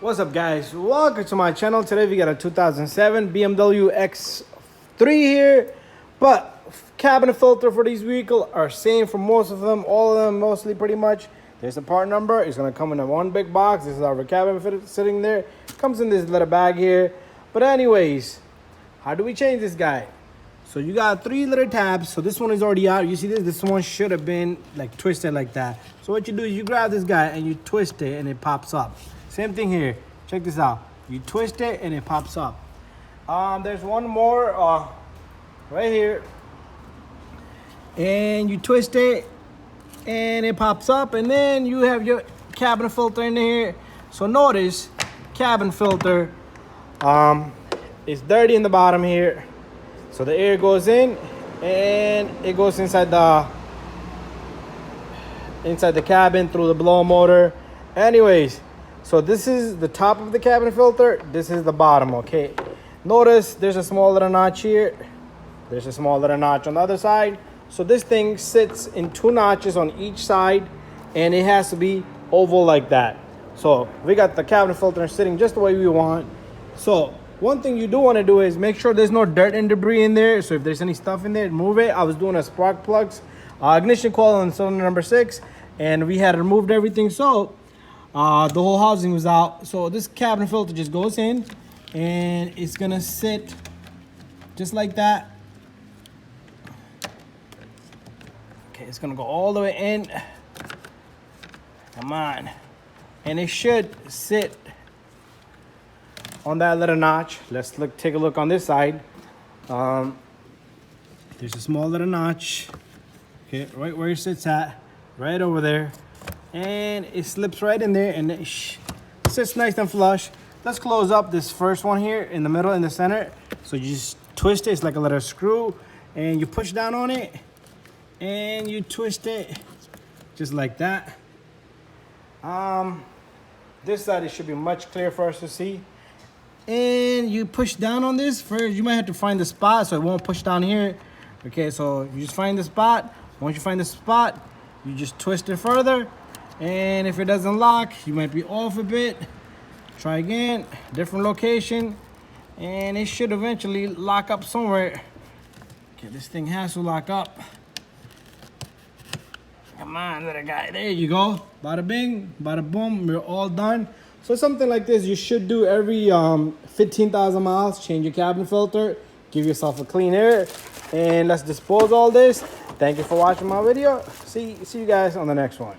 What's up, guys? Welcome to my channel. Today we got a 2007 BMW X3 here, but cabin filter for these vehicles are same for most of them, all of them mostly pretty much. There's the part number. It's gonna come in a one big box. This is our cabin filter sitting there. Comes in this little bag here. But anyways, how do we change this guy? So you got 3 little tabs. So this one is already out. You see this? This one should have been like twisted like that. So what you do is you grab this guy and you twist it and it pops up. Same thing here. Check this out. You twist it and it pops up. There's one more right here. And you twist it and it pops up. And then you have your cabin filter in here. So notice, cabin filter is dirty in the bottom here. So the air goes in and it goes inside the cabin through the blower motor. Anyways, so this is the top of the cabin filter. This is the bottom, okay? Notice there's a small little notch here. There's a small little notch on the other side. So this thing sits in 2 notches on each side and it has to be oval like that. So we got the cabin filter sitting just the way we want. So one thing you do want to do is make sure there's no dirt and debris in there. So if there's any stuff in there, move it. I was doing a spark plugs, ignition coil on cylinder number 6, and we had removed everything. So the whole housing was out. So this cabin filter just goes in and it's gonna sit just like that. Okay, it's gonna go all the way in. Come on. And it should sit on that little notch. Let's take a look on this side. There's a small little notch. Okay, right where it sits at, right over there. And it slips right in there and it sits nice and flush. Let's close up this first one here in the middle, in the center. So you just twist it, it's like a little screw, and you push down on it and you twist it just like that. This side, it should be much clearer for us to see. And you push down on this first. You might have to find the spot so it won't push down here. Okay, so you just find the spot. Once you find the spot, you just twist it further. And if it doesn't lock, you might be off a bit. Try again, different location, and it should eventually lock up somewhere. Okay, this thing has to lock up. Come on, little guy. There you go. Bada bing, bada boom. We're all done. So something like this you should do every 15,000 miles. Change your cabin filter. Give yourself a clean air. And let's dispose all this. Thank you for watching my video. See you guys on the next one.